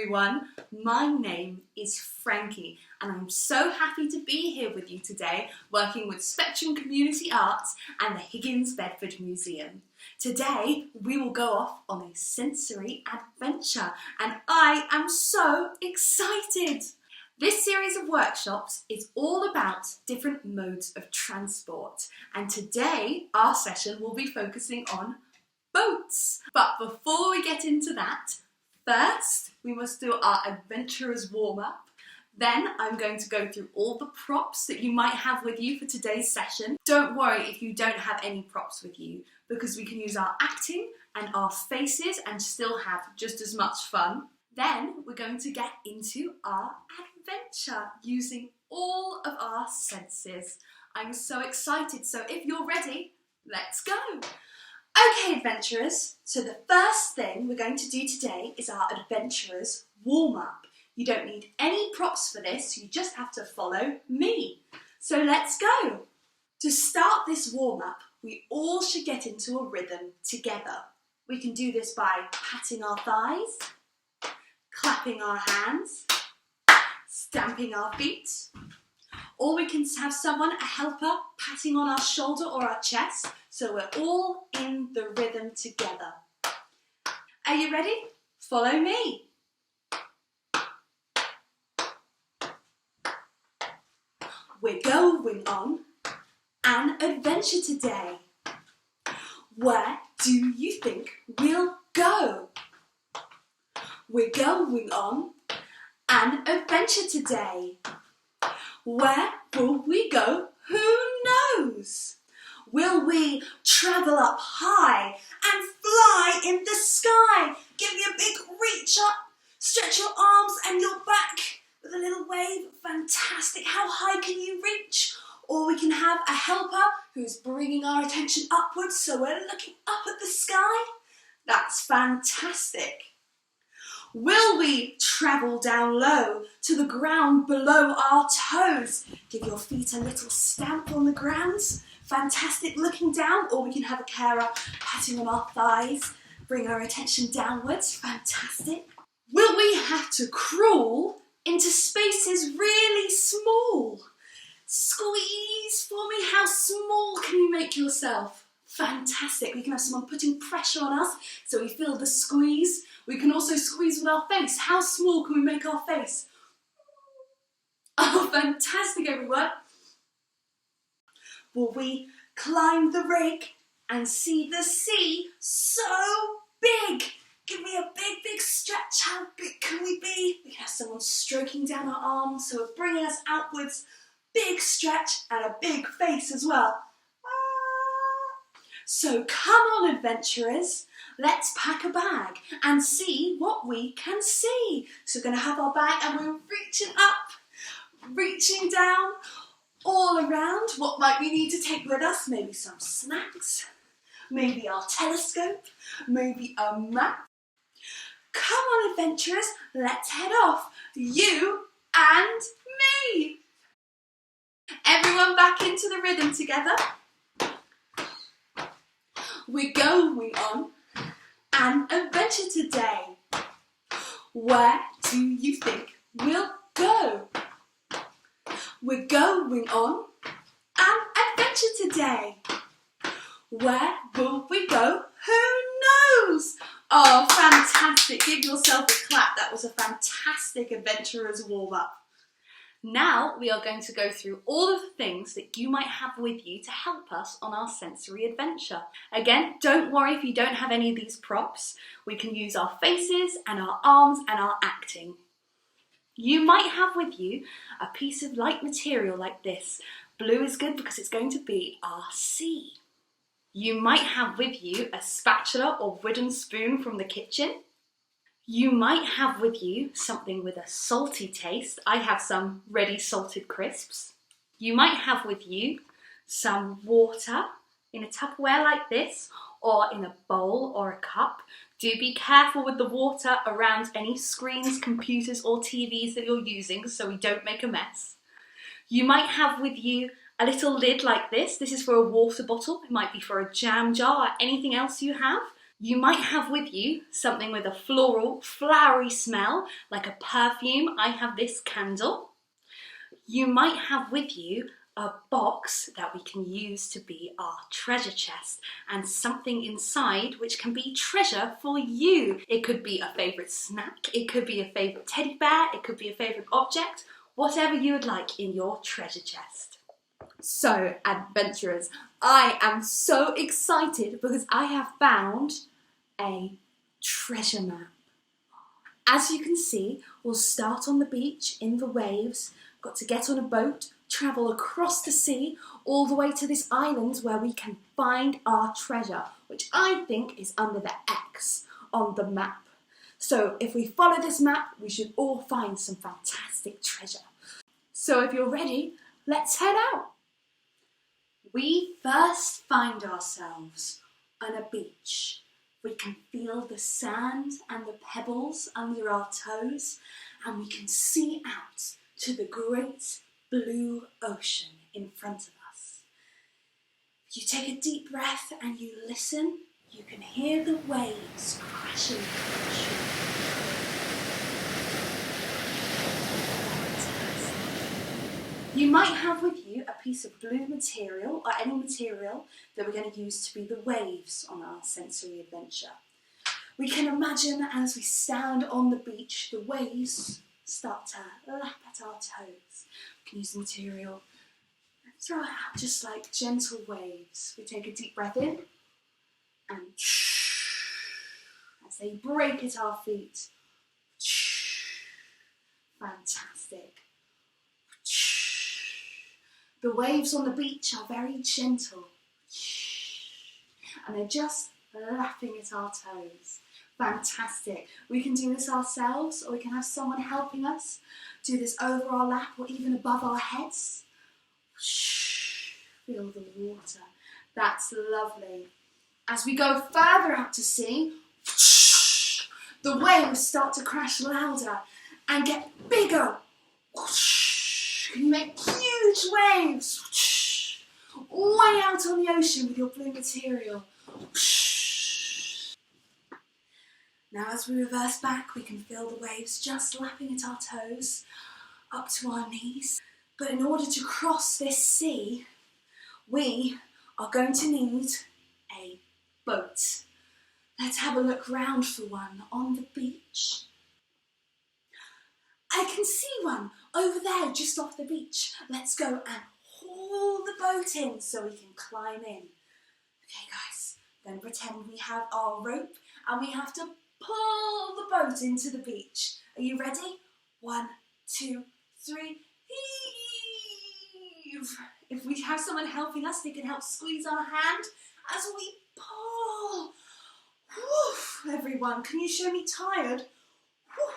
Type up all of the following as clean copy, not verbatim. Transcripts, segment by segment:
everyone, my name is Frankie and I'm so happy to be here with you today working with Spectrum Community Arts and the Higgins Bedford Museum. Today we will go off on a sensory adventure and I am so excited! This series of workshops is all about different modes of transport and today our session will be focusing on boats. But before we get into that, first we must do our adventurers warm-up. Then I'm going to go through all the props that you might have with you for today's session. Don't worry if you don't have any props with you because we can use our acting and our faces and still have just as much fun. Then we're going to get into our adventure using all of our senses. I'm so excited, so if you're ready, let's go! Okay adventurers, so the first thing we're going to do today is our adventurers warm-up. You don't need any props for this, you just have to follow me. So let's go! To start this warm-up, we all should get into a rhythm together. We can do this by patting our thighs, clapping our hands, stamping our feet, or we can have someone, a helper, patting on our shoulder or our chest, so we're all in the rhythm together. Are you ready? Follow me. We're going on an adventure today. Where do you think we'll go? We're going on an adventure today. Where will we go? Who knows? Will we travel up high and fly in the sky? Give me a big reach up, stretch your arms and your back with a little wave. Fantastic. How high can you reach? Or we can have a helper who's bringing our attention upwards so we're looking up at the sky. That's fantastic. Will we travel down low to the ground below our toes? Give your feet a little stamp on the ground. Fantastic, looking down, or we can have a carer patting on our thighs, bring our attention downwards. Fantastic. Will we have to crawl into spaces really small? Squeeze for me. How small can you make yourself? Fantastic. We can have someone putting pressure on us so we feel the squeeze. We can also squeeze with our face. How small can we make our face? Oh, fantastic, everyone. Will we climb the rig and see the sea so big? Give me a big, big stretch. How big can we be? We can have someone stroking down our arms so we're bringing us outwards. Big stretch and a big face as well. So come on adventurers, let's pack a bag and see what we can see. So we're going to have our bag and we're reaching up, reaching down, all around. What might we need to take with us? Maybe some snacks, maybe our telescope, maybe a map. Come on adventurers, let's head off. You and me. Everyone back into the rhythm together. We're going on an adventure today. Where do you think we'll go? We're going on an adventure today. Where will we go? Who knows? Oh, fantastic. Give yourself a clap. That was a fantastic adventurer's warm-up. Now we are going to go through all of the things that you might have with you to help us on our sensory adventure. Again, don't worry if you don't have any of these props. We can use our faces and our arms and our acting. You might have with you a piece of light material like this. Blue is good because it's going to be our sea. You might have with you a spatula or wooden spoon from the kitchen. You might have with you something with a salty taste. I have some ready salted crisps. You might have with you some water in a Tupperware like this or in a bowl or a cup. Do be careful with the water around any screens, computers or TVs that you're using so we don't make a mess. You might have with you a little lid like this. This is for a water bottle. It might be for a jam jar or anything else you have. You might have with you something with a floral, flowery smell, like a perfume. I have this candle. You might have with you a box that we can use to be our treasure chest, and something inside which can be treasure for you. It could be a favourite snack, it could be a favourite teddy bear, it could be a favourite object, whatever you would like in your treasure chest. So, adventurers, I am so excited because I have found a treasure map. As you can see, we'll start on the beach in the waves, got to get on a boat, travel across the sea, all the way to this island where we can find our treasure, which I think is under the X on the map. So if we follow this map, we should all find some fantastic treasure. So if you're ready, let's head out. We first find ourselves on a beach. We can feel the sand and the pebbles under our toes, and we can see out to the great blue ocean in front of us. If you take a deep breath and you listen, you can hear the waves crashing on the shore. You might have with you a piece of blue material or any material that we're going to use to be the waves on our sensory adventure. We can imagine as we stand on the beach, the waves start to lap at our toes. We can use the material and throw it out just like gentle waves. We take a deep breath in and as they break at our feet. Fantastic. The waves on the beach are very gentle and they're just lapping at our toes. Fantastic. We can do this ourselves, or we can have someone helping us do this over our lap or even above our heads. Feel the water. That's lovely. As we go further out to sea, the waves start to crash louder and get bigger. Can you make huge waves way out on the ocean with your blue material? Now as we reverse back, we can feel the waves just lapping at our toes up to our knees. But in order to cross this sea, we are going to need a boat. Let's have a look round for one on the beach. I can see one over there just off the beach. Let's go and haul the boat in so we can climb in. Okay guys, then pretend we have our rope and we have to pull the boat into the beach. Are you ready? 1, 2, 3, heave! If we have someone helping us, they can help squeeze our hand as we pull. Woo, everyone, can you show me tired? Woo.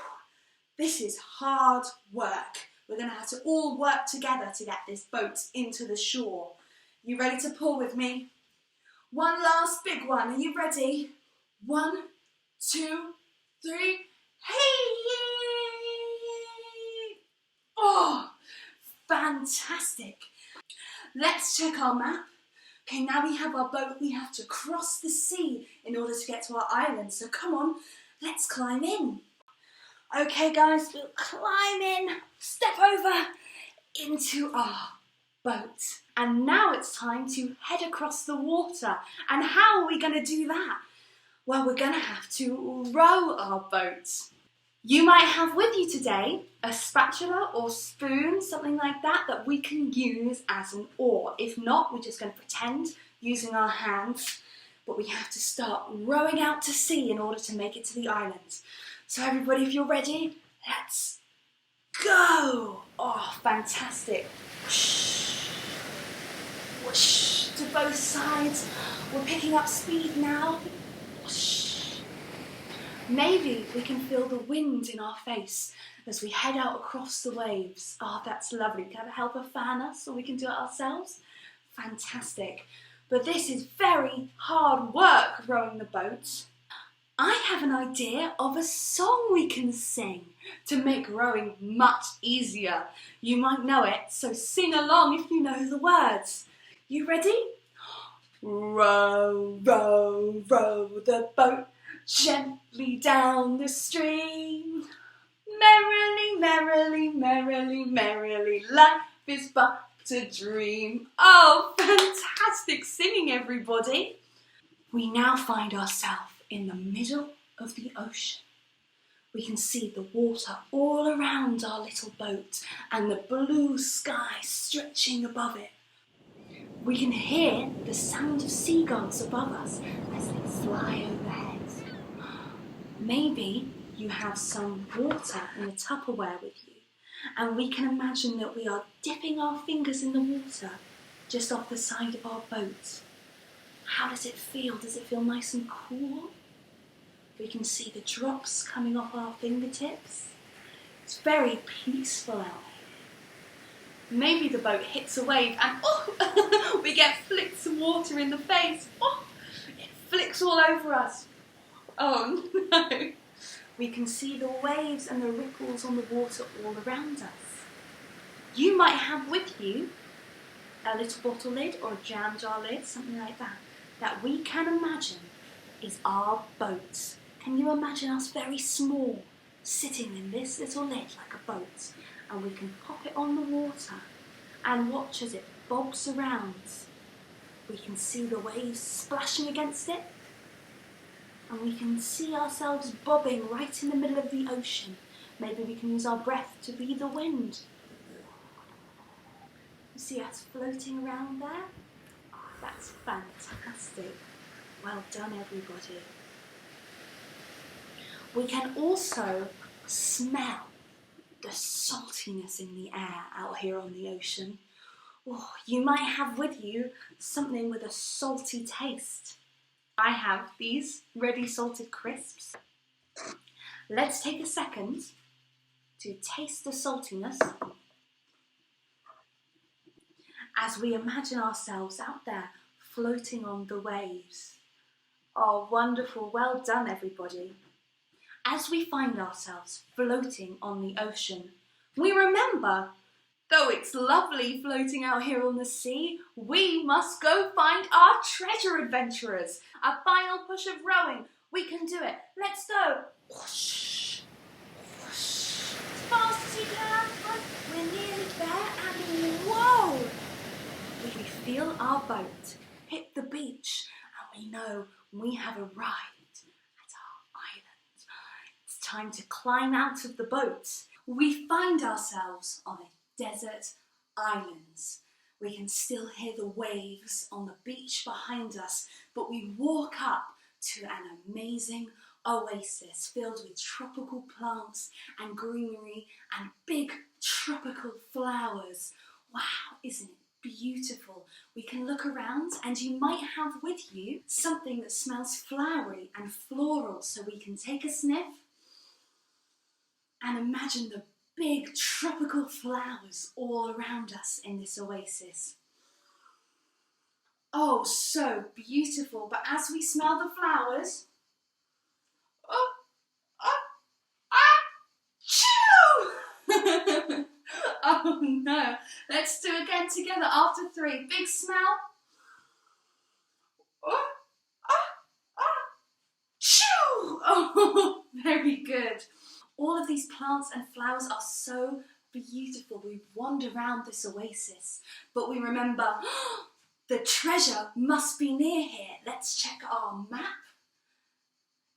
This is hard work. We're going to have to all work together to get this boat into the shore. You ready to pull with me? One last big one. Are you ready? 1, 2, 3. Hey! Oh, fantastic. Let's check our map. Okay, now we have our boat. We have to cross the sea in order to get to our island. So come on, let's climb in. Okay guys, we'll climb in, step over into our boat. And now it's time to head across the water. And how are we going to do that? Well, we're going to have to row our boat. You might have with you today a spatula or spoon, something like that, that we can use as an oar. If not, we're just going to pretend using our hands. But we have to start rowing out to sea in order to make it to the island. So everybody, if you're ready, let's go! Oh, fantastic. Whoosh. Whoosh to both sides. We're picking up speed now. Whoosh. Maybe we can feel the wind in our face as we head out across the waves. Oh, that's lovely. Can a helper fan us, or we can do it ourselves? Fantastic. But this is very hard work, rowing the boat. I have an idea of a song we can sing to make rowing much easier. You might know it, so sing along if you know the words. You ready? Row, row, row the boat gently down the stream. Merrily, merrily, merrily, merrily, life is but a dream. Oh, fantastic singing, everybody. We now find ourselves in the middle of the ocean. We can see the water all around our little boat and the blue sky stretching above it. We can hear the sound of seagulls above us as they fly overhead. Maybe you have some water in a Tupperware with you, and we can imagine that we are dipping our fingers in the water just off the side of our boat. How does it feel? Does it feel nice and cool? We can see the drops coming off our fingertips. It's very peaceful out here. Maybe the boat hits a wave and we get flicks of water in the face. It flicks all over us. Oh no. We can see the waves and the ripples on the water all around us. You might have with you a little bottle lid or a jam jar lid, something like that we can imagine is our boat. Can you imagine us very small, sitting in this little lid like a boat, and we can pop it on the water and watch as it bobs around. We can see the waves splashing against it, and we can see ourselves bobbing right in the middle of the ocean. Maybe we can use our breath to be the wind. You see us floating around there? Oh, that's fantastic. Well done, everybody. We can also smell the saltiness in the air out here on the ocean. Oh, you might have with you something with a salty taste. I have these ready salted crisps. Let's take a second to taste the saltiness as we imagine ourselves out there floating on the waves. Oh, wonderful. Well done, everybody. As we find ourselves floating on the ocean, we remember, though it's lovely floating out here on the sea, we must go find our treasure adventurers. A final push of rowing. We can do it. Let's go. Whoosh, whoosh. As fast as you can. We're nearly there and whoa! We feel our boat hit the beach and we know we have arrived at our island. It's time to climb out of the boat. We find ourselves on a desert island. We can still hear the waves on the beach behind us, but we walk up to an amazing oasis filled with tropical plants and greenery and big tropical flowers. Wow, isn't it beautiful? We can look around and you might have with you something that smells flowery and floral, so we can take a sniff and imagine the big tropical flowers all around us in this oasis. Oh, so beautiful. But as we smell the flowers, achoo! Oh no. Let's do it again together after 3. Big smell. Achoo! Oh, very good. All of these plants and flowers are so beautiful. We wander around this oasis, but we remember the treasure must be near here. Let's check our map.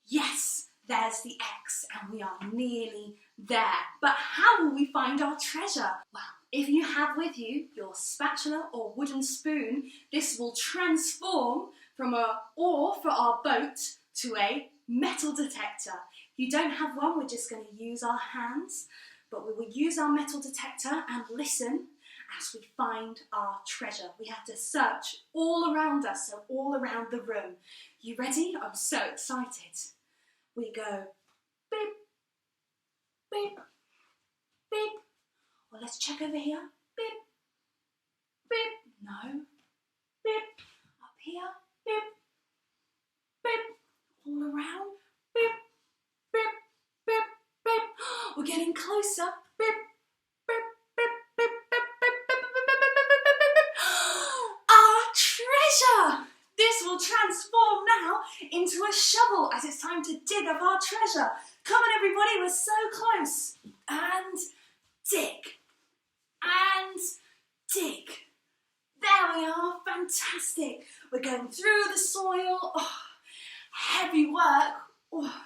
Yes, there's the X and we are nearly there. But how will we find our treasure? Well, if you have with you your spatula or wooden spoon, this will transform from an oar for our boat to a metal detector. If you don't have one, we're just going to use our hands, but we will use our metal detector and listen as we find our treasure. We have to search all around us, so all around the room. You ready? I'm so excited. We go beep, beep, beep. Well, let's check over here. Beep, beep. No. Beep. Up here. Beep, beep. All around. Beep, beep, beep, beep. We're getting closer. Beep, beep, beep, beep, beep, beep, beep, beep, beep, beep, beep, beep, beep. Our treasure! will transform now into a shovel as it's time to dig up our treasure. Come on everybody, we're so close. And dig. And dig. There we are, fantastic. We're going through the soil. Oh, heavy work. Oh,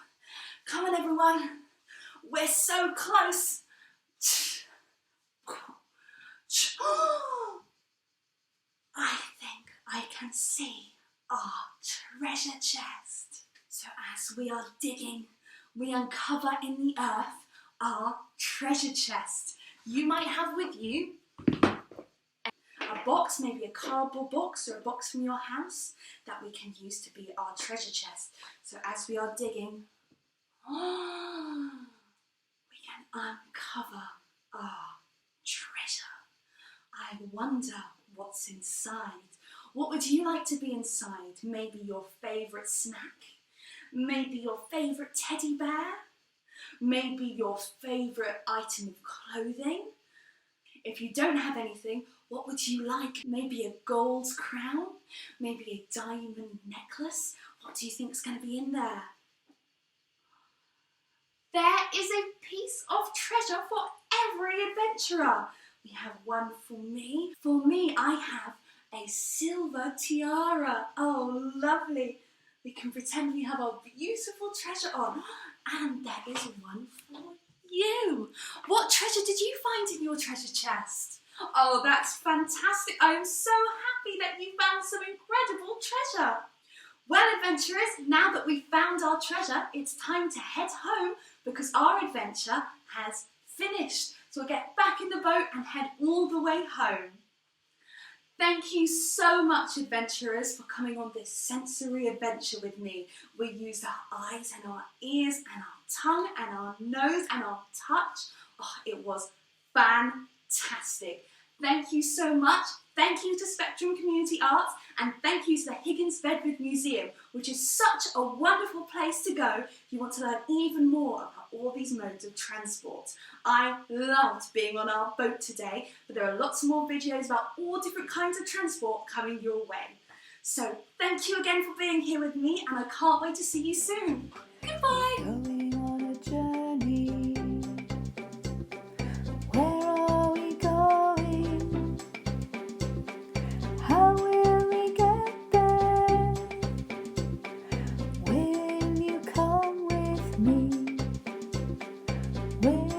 come on everyone, we're so close. I think I can see our treasure chest. So as we are digging, we uncover in the earth our treasure chest. You might have with you a box, maybe a cardboard box or a box from your house that we can use to be our treasure chest. So as we are digging, we can uncover our treasure. I wonder what's inside. What would you like to be inside? Maybe your favourite snack? Maybe your favourite teddy bear? Maybe your favourite item of clothing? If you don't have anything, what would you like? Maybe a gold crown? Maybe a diamond necklace? What do you think is going to be in there? There is a piece of treasure for every adventurer. We have one for me. For me, I have a silver tiara. Oh, lovely. We can pretend we have our beautiful treasure on. And there is one for you. What treasure did you find in your treasure chest? Oh, that's fantastic. I'm so happy that you found some incredible treasure. Well, adventurers, now that we've found our treasure, it's time to head home because our adventure has finished. So we'll get back in the boat and head all the way home. Thank you so much, adventurers, for coming on this sensory adventure with me. We used our eyes and our ears and our tongue and our nose and our touch. Oh, it was fantastic. Thank you so much. Thank you to Spectrum Community Arts and thank you to the Higgins Bedford Museum, which is such a wonderful place to go if you want to learn even more about all these modes of transport. I loved being on our boat today, but there are lots more videos about all different kinds of transport coming your way. So thank you again for being here with me and I can't wait to see you soon. Goodbye. Going on a journey. Where are we going? How will we get there? Will you come with me? Will